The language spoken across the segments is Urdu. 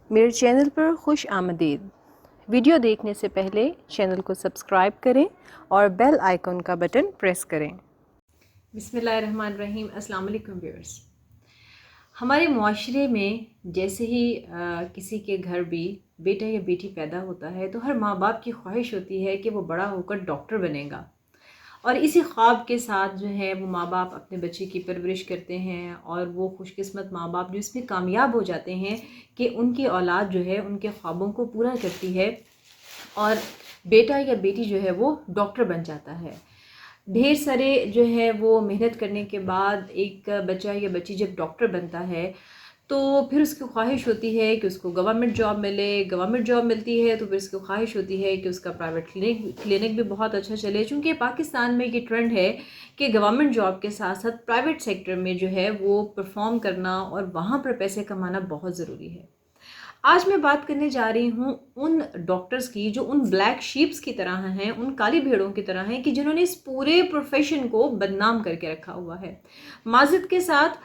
میرے چینل پر خوش آمدید۔ ویڈیو دیکھنے سے پہلے چینل کو سبسکرائب کریں اور بیل آئیکن کا بٹن پریس کریں۔ بسم اللہ الرحمن الرحیم۔ السلام علیکم ویورز۔ ہمارے معاشرے میں جیسے ہی کسی کے گھر بھی بیٹا یا بیٹی پیدا ہوتا ہے تو ہر ماں باپ کی خواہش ہوتی ہے کہ وہ بڑا ہو کر ڈاکٹر بنے گا، اور اسی خواب کے ساتھ جو ہے وہ ماں باپ اپنے بچے کی پرورش کرتے ہیں، اور وہ خوش قسمت ماں باپ جو اس میں کامیاب ہو جاتے ہیں کہ ان کی اولاد جو ہے ان کے خوابوں کو پورا کرتی ہے اور بیٹا یا بیٹی جو ہے وہ ڈاکٹر بن جاتا ہے۔ ڈھیر سارے جو ہے وہ محنت کرنے کے بعد ایک بچہ یا بچی جب ڈاکٹر بنتا ہے تو پھر اس کی خواہش ہوتی ہے کہ اس کو گورنمنٹ جاب ملے۔ گورنمنٹ جاب ملتی ہے تو پھر اس کی خواہش ہوتی ہے کہ اس کا پرائیویٹ کلینک بھی بہت اچھا چلے، چونکہ پاکستان میں یہ ٹرینڈ ہے کہ گورنمنٹ جاب کے ساتھ ساتھ پرائیویٹ سیکٹر میں جو ہے وہ پرفارم کرنا اور وہاں پر پیسے کمانا بہت ضروری ہے۔ آج میں بات کرنے جا رہی ہوں ان ڈاکٹرز کی جو ان بلیک شیپس کی طرح ہیں، ان کالی بھیڑوں کی طرح ہیں کہ جنہوں نے اس پورے پروفیشن کو بدنام کر کے رکھا ہوا ہے۔ معذرت کے ساتھ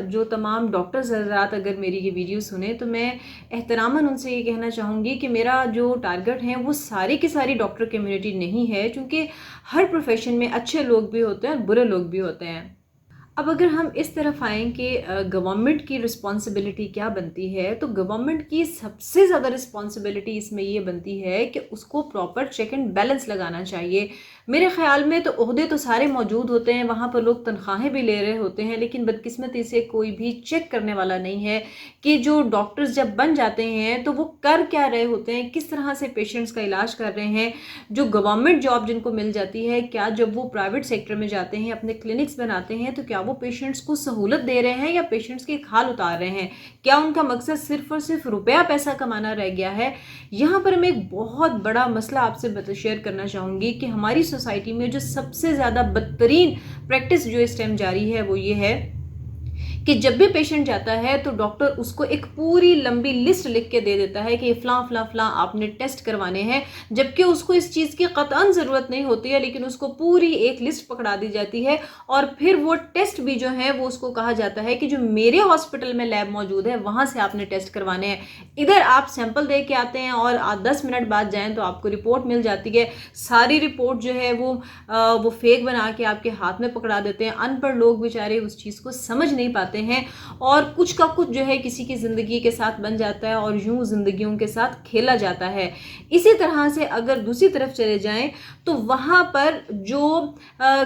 جو تمام ڈاکٹرز حضرات اگر میری یہ ویڈیو سنیں تو میں احتراماً ان سے یہ کہنا چاہوں گی کہ میرا جو ٹارگٹ ہے وہ ساری کی ساری ڈاکٹر کمیونٹی نہیں ہے، چونکہ ہر پروفیشن میں اچھے لوگ بھی ہوتے ہیں اور برے لوگ بھی ہوتے ہیں۔ اب اگر ہم اس طرف آئیں کہ گورنمنٹ کی رسپانسبلٹی کیا بنتی ہے، تو گورنمنٹ کی سب سے زیادہ رسپانسبلٹی اس میں یہ بنتی ہے کہ اس کو پراپر چیک اینڈ بیلنس لگانا چاہیے۔ میرے خیال میں تو عہدے تو سارے موجود ہوتے ہیں، وہاں پر لوگ تنخواہیں بھی لے رہے ہوتے ہیں، لیکن بدقسمتی سے کوئی بھی چیک کرنے والا نہیں ہے کہ جو ڈاکٹرز جب بن جاتے ہیں تو وہ کر کیا رہے ہوتے ہیں، کس طرح سے پیشنٹس کا علاج کر رہے ہیں۔ جو گورنمنٹ جاب جن کو مل جاتی ہے، کیا جب وہ پرائیویٹ سیکٹر میں جاتے ہیں، اپنے کلینکس بناتے ہیں، تو کیا وہ پیشنٹس کو سہولت دے رہے ہیں یا پیشنٹس کے کھال اتار رہے ہیں؟ کیا ان کا مقصد صرف اور صرف روپیہ پیسہ کمانا رہ گیا ہے؟ یہاں پر میں ایک بہت بڑا مسئلہ آپ سے شیئر کرنا چاہوں گی کہ ہماری سوسائٹی میں جو سب سے زیادہ بدترین پریکٹس جو اس ٹائم جاری ہے وہ یہ ہے کہ جب بھی پیشنٹ جاتا ہے تو ڈاکٹر اس کو ایک پوری لمبی لسٹ لکھ کے دے دیتا ہے کہ یہ فلاں فلاں فلاں آپ نے ٹیسٹ کروانے ہیں، جبکہ اس کو اس چیز کی قطعاً ضرورت نہیں ہوتی ہے، لیکن اس کو پوری ایک لسٹ پکڑا دی جاتی ہے، اور پھر وہ ٹیسٹ بھی جو ہے وہ اس کو کہا جاتا ہے کہ جو میرے ہاسپٹل میں لیب موجود ہے وہاں سے آپ نے ٹیسٹ کروانے ہیں۔ ادھر آپ سیمپل دے کے آتے ہیں اور 10 منٹ بعد جائیں تو آپ کو رپورٹ مل جاتی ہے، ساری رپورٹ جو ہے وہ فیک بنا کے آپ کے ہاتھ میں پکڑا دیتے ہیں۔ ان پڑھ لوگ بیچارے اس چیز کو سمجھ نہیں پاتے ہیں، اور کچھ کا کچھ جو ہے کسی کی زندگی کے ساتھ بن جاتا ہے اور یوں زندگیوں کے ساتھ کھیلا جاتا ہے۔ اسی طرح سے اگر دوسری طرف چلے جائیں تو وہاں پر جو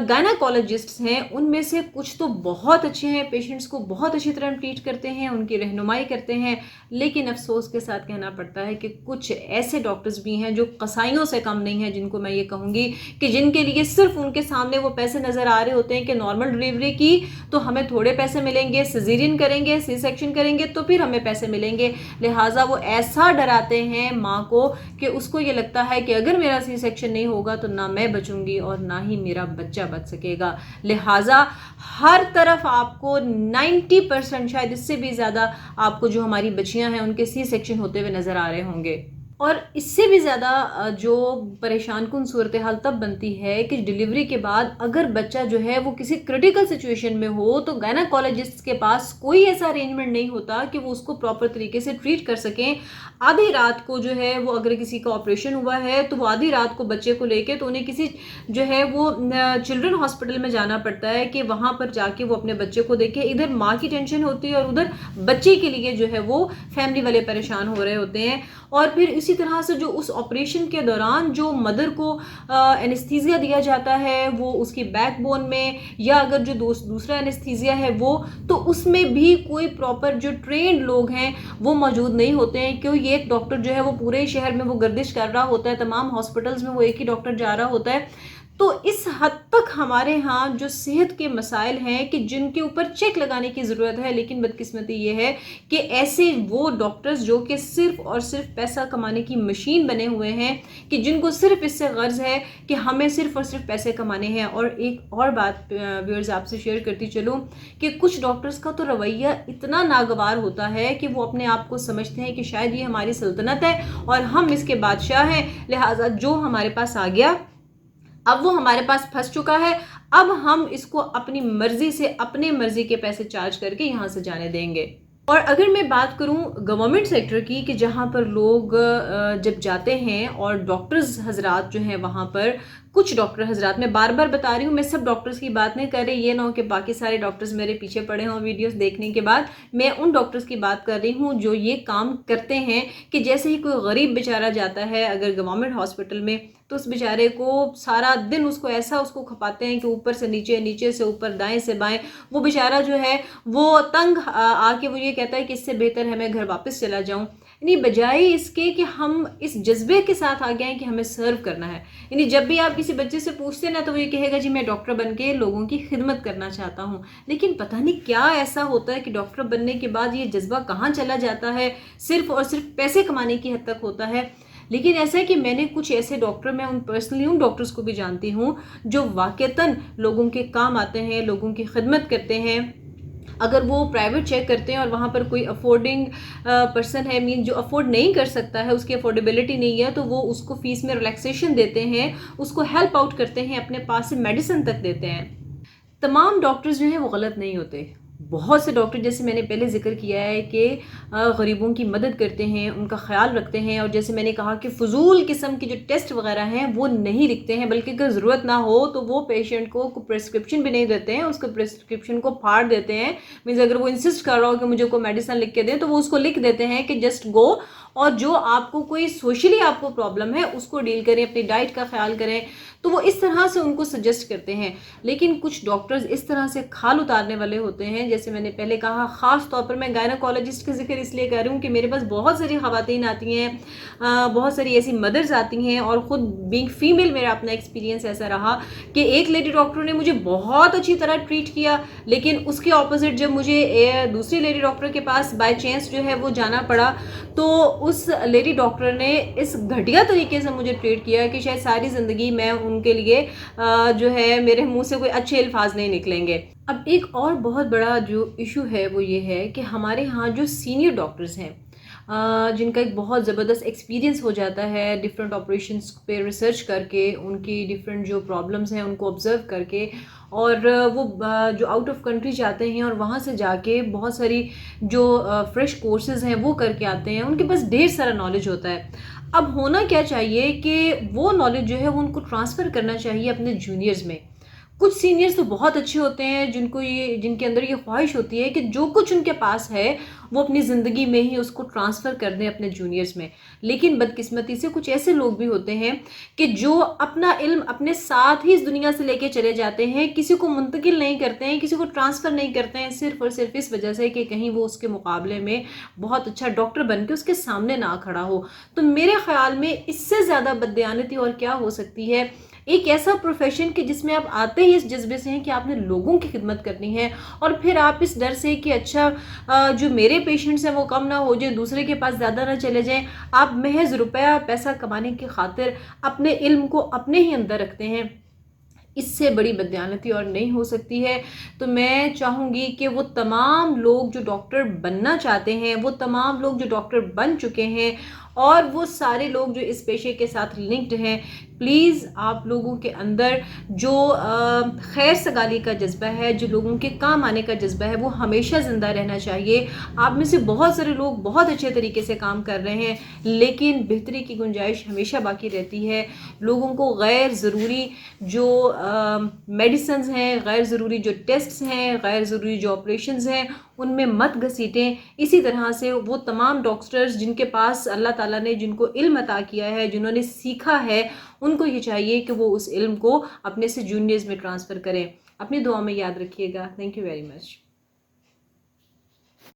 گائناکولوجسٹس ہیں ان میں سے کچھ تو بہت اچھے ہیں، پیشنٹس کو بہت اچھی طرح ٹریٹ کرتے ہیں، ان کی رہنمائی کرتے ہیں، لیکن افسوس کے ساتھ کہنا پڑتا ہے کہ کچھ ایسے ڈاکٹرز بھی ہیں جو قصائیوں سے کم نہیں ہیں، جن کو میں یہ کہوں گی کہ جن کے لیے صرف ان کے سامنے وہ پیسے نظر آ رہے ہوتے ہیں کہ نارمل ڈلیوری کی تو ہمیں تھوڑے پیسے ملیں گے، سیزیرین کریں گے، سی سیکشن کریں گے تو پھر ہمیں پیسے ملیں گے، لہٰذا وہ ایسا ڈراتے ہیں ماں کو کہ اس کو یہ لگتا ہے کہ اگر میرا سی سیکشن نہیں ہوگا تو نہ میں بچوں گی اور نہ ہی میرا بچہ بچ سکے گا۔ لہٰذا ہر طرف آپ کو 90% شاید اس سے بھی زیادہ آپ کو جو ہماری بچیاں ہیں ان کے سی سیکشن ہوتے ہوئے نظر آ رہے ہوں گے۔ اور اس سے بھی زیادہ جو پریشان کن صورتحال تب بنتی ہے کہ ڈلیوری کے بعد اگر بچہ جو ہے وہ کسی کرٹیکل سچویشن میں ہو تو گائناکولوجسٹ کے پاس کوئی ایسا ارینجمنٹ نہیں ہوتا کہ وہ اس کو پراپر طریقے سے ٹریٹ کر سکیں۔ آدھی رات کو جو ہے وہ اگر کسی کا آپریشن ہوا ہے تو وہ آدھی رات کو بچے کو لے کے تو انہیں کسی جو ہے وہ چلڈرن ہاسپٹل میں جانا پڑتا ہے کہ وہاں پر جا کے وہ اپنے بچے کو دیکھے۔ ادھر ماں کی ٹینشن ہوتی ہے اور ادھر بچے کے لیے جو ہے وہ فیملی والے پریشان ہو رہے ہوتے ہیں۔ اور پھر اسی طرح سے جو اس آپریشن کے دوران جو مدر کو اینستھیزیا دیا جاتا ہے وہ اس کی بیک بون میں، یا اگر جو دوسرا اینستھیزیا ہے وہ، تو اس میں بھی کوئی پراپر جو ٹرینڈ لوگ ہیں وہ موجود نہیں ہوتے ہیں، کیوں یہ ایک ڈاکٹر جو ہے وہ پورے شہر میں وہ گردش کر رہا ہوتا ہے، تمام ہاسپٹلز میں وہ ایک ہی ڈاکٹر جا رہا ہوتا ہے۔ تو اس حد تک ہمارے ہاں جو صحت کے مسائل ہیں کہ جن کے اوپر چیک لگانے کی ضرورت ہے، لیکن بدقسمتی یہ ہے کہ ایسے وہ ڈاکٹرز جو کہ صرف اور صرف پیسہ کمانے کی مشین بنے ہوئے ہیں کہ جن کو صرف اس سے غرض ہے کہ ہمیں صرف اور صرف پیسے کمانے ہیں۔ اور ایک اور بات ویورز آپ سے شیئر کرتی چلوں کہ کچھ ڈاکٹرز کا تو رویہ اتنا ناگوار ہوتا ہے کہ وہ اپنے آپ کو سمجھتے ہیں کہ شاید یہ ہماری سلطنت ہے اور ہم اس کے بادشاہ ہیں، لہٰذا جو ہمارے پاس آ گیا اب وہ ہمارے پاس پھنس چکا ہے، اب ہم اس کو اپنی مرضی سے اپنے مرضی کے پیسے چارج کر کے یہاں سے جانے دیں گے۔ اور اگر میں بات کروں گورنمنٹ سیکٹر کی کہ جہاں پر لوگ جب جاتے ہیں اور ڈاکٹرز حضرات جو ہیں وہاں پر کچھ ڈاکٹر حضرات، میں بار بار بتا رہی ہوں، میں سب ڈاکٹرز کی بات نہیں کر رہی، یہ نہ ہو کہ باقی سارے ڈاکٹرز میرے پیچھے پڑے ہوں ویڈیوز دیکھنے کے بعد، میں ان ڈاکٹرز کی بات کر رہی ہوں جو یہ کام کرتے ہیں کہ جیسے ہی کوئی غریب بیچارہ جاتا ہے اگر گورنمنٹ ہاسپٹل میں تو اس بیچارے کو سارا دن اس کو کھپاتے ہیں کہ اوپر سے نیچے، نیچے سے اوپر، دائیں سے بائیں، وہ بیچارہ جو ہے وہ تنگ آ کے وہ یہ کہتا ہے کہ اس سے بہتر ہے میں گھر واپس چلا جاؤں، یعنی بجائے اس کے کہ ہم اس جذبے کے ساتھ آگے ہیں کہ ہمیں سرو کرنا ہے. یعنی جب بھی آپ کسی بچے سے پوچھتے ہیں نا تو وہ یہ کہے گا جی میں ڈاکٹر بن کے لوگوں کی خدمت کرنا چاہتا ہوں، لیکن پتہ نہیں کیا ایسا ہوتا ہے کہ ڈاکٹر بننے کے بعد یہ جذبہ کہاں چلا جاتا ہے، صرف اور صرف پیسے کمانے کی حد تک ہوتا ہے. لیکن ایسا ہے کہ میں نے کچھ ایسے ڈاکٹر، میں پرسنلی ان ڈاکٹرز کو بھی جانتی ہوں جو واقعتاً لوگوں کے کام آتے ہیں، لوگوں کی خدمت کرتے ہیں. اگر وہ پرائیویٹ چیک کرتے ہیں اور وہاں پر کوئی افورڈنگ پرسن ہے، مین جو افورڈ نہیں کر سکتا ہے، اس کی افورڈیبلٹی نہیں ہے، تو وہ اس کو فیس میں ریلیکسیشن دیتے ہیں، اس کو ہیلپ آؤٹ کرتے ہیں، اپنے پاس سے میڈیسن تک دیتے ہیں. تمام ڈاکٹرز جو ہیں وہ غلط نہیں ہوتے. بہت سے ڈاکٹر جیسے میں نے پہلے ذکر کیا ہے کہ غریبوں کی مدد کرتے ہیں، ان کا خیال رکھتے ہیں، اور جیسے میں نے کہا کہ فضول قسم کے جو ٹیسٹ وغیرہ ہیں وہ نہیں لکھتے ہیں، بلکہ اگر ضرورت نہ ہو تو وہ پیشنٹ کو پرسکرپشن بھی نہیں دیتے ہیں، اس کو پرسکرپشن کو پھاڑ دیتے ہیں. مینز اگر وہ انسسٹ کر رہا ہو کہ مجھے کوئی میڈیسن لکھ کے دیں تو وہ اس کو لکھ دیتے ہیں کہ جسٹ گو، اور جو آپ کو کوئی سوشلی آپ کو پرابلم ہے اس کو ڈیل کریں، اپنی ڈائٹ کا خیال کریں. تو وہ اس طرح سے ان کو سجیسٹ کرتے ہیں. لیکن کچھ ڈاکٹرز اس طرح سے کھال اتارنے والے ہوتے ہیں، جیسے میں نے پہلے کہا، خاص طور پر میں گائناکالوجسٹ کا ذکر اس لیے کر رہی ہوں کہ میرے پاس بہت ساری خواتین آتی ہیں، بہت ساری ایسی مدرز آتی ہیں، اور خود بینگ فیمیل میرا اپنا ایکسپیرینس ایسا رہا کہ ایک لیڈی ڈاکٹر نے مجھے بہت اچھی طرح ٹریٹ کیا، لیکن اس کے اپوزٹ جب مجھے دوسری لیڈی ڈاکٹر کے پاس بائی چانس جو ہے وہ جانا پڑا تو اس لیڈی ڈاکٹر نے اس گھٹیا طریقے سے مجھے ٹریٹ کیا کہ شاید ساری زندگی میں ان کے لیے جو ہے میرے منہ سے کوئی اچھے الفاظ نہیں نکلیں گے. اب ایک اور بہت بڑا جو ایشو ہے وہ یہ ہے کہ ہمارے ہاں جو سینئر ڈاکٹرز ہیں جن کا ایک بہت زبردست ایکسپیرینس ہو جاتا ہے ڈفرینٹ آپریشنس پہ ریسرچ کر کے، ان کی ڈفرینٹ جو پرابلمس ہیں ان کو آبزرو کر کے، اور وہ جو آؤٹ آف کنٹری جاتے ہیں اور وہاں سے جا کے بہت ساری جو فریش کورسز ہیں وہ کر کے آتے ہیں، ان کے پاس ڈھیر سارا نالج ہوتا ہے. اب ہونا کیا چاہیے کہ وہ نالج جو ہے وہ ان کو ٹرانسفر کرنا چاہیے اپنے جونیئرز میں. کچھ سینئرز تو بہت اچھے ہوتے ہیں جن کے اندر یہ خواہش ہوتی ہے کہ جو کچھ ان کے پاس ہے وہ اپنی زندگی میں ہی اس کو ٹرانسفر کر دیں اپنے جونیئرز میں. لیکن بدقسمتی سے کچھ ایسے لوگ بھی ہوتے ہیں کہ جو اپنا علم اپنے ساتھ ہی اس دنیا سے لے کے چلے جاتے ہیں، کسی کو منتقل نہیں کرتے ہیں، کسی کو ٹرانسفر نہیں کرتے ہیں، صرف اور صرف اس وجہ سے کہ کہیں وہ اس کے مقابلے میں بہت اچھا ڈاکٹر بن کے اس کے سامنے نہ کھڑا ہو. تو میرے خیال میں اس سے زیادہ بددیانتی اور کیا ہو سکتی ہے؟ ایک ایسا پروفیشن کہ جس میں آپ آتے ہی اس جذبے سے ہیں کہ آپ نے لوگوں کی خدمت کرنی ہے، اور پھر آپ اس ڈر سے کہ اچھا جو میرے پیشنٹس ہیں وہ کم نہ ہو جائے، دوسرے کے پاس زیادہ نہ چلے جائیں، آپ محض روپیہ پیسہ کمانے کی خاطر اپنے علم کو اپنے ہی اندر رکھتے ہیں. اس سے بڑی بددیانتی اور نہیں ہو سکتی ہے. تو میں چاہوں گی کہ وہ تمام لوگ جو ڈاکٹر بننا چاہتے ہیں، وہ تمام لوگ جو ڈاکٹر بن چکے ہیں، اور وہ سارے لوگ جو اس پیشے کے ساتھ لنکڈ ہیں، پلیز آپ لوگوں کے اندر جو خیر سگالی کا جذبہ ہے، جو لوگوں کے کام آنے کا جذبہ ہے، وہ ہمیشہ زندہ رہنا چاہیے. آپ میں سے بہت سارے لوگ بہت اچھے طریقے سے کام کر رہے ہیں، لیکن بہتری کی گنجائش ہمیشہ باقی رہتی ہے. لوگوں کو غیر ضروری جو میڈیسنز ہیں، غیر ضروری جو ٹیسٹس ہیں، غیر ضروری جو آپریشنز ہیں، ان میں مت گھسیٹیں. اسی طرح سے وہ تمام ڈاکٹرز جن کے پاس اللہ تعالیٰ نے جن کو علم عطا کیا ہے، جنہوں نے سیکھا ہے، ان کو یہ چاہیے کہ وہ اس علم کو اپنے سے جونیئرز میں ٹرانسفر کریں. اپنی دعا میں یاد رکھیے گا. Thank you very much.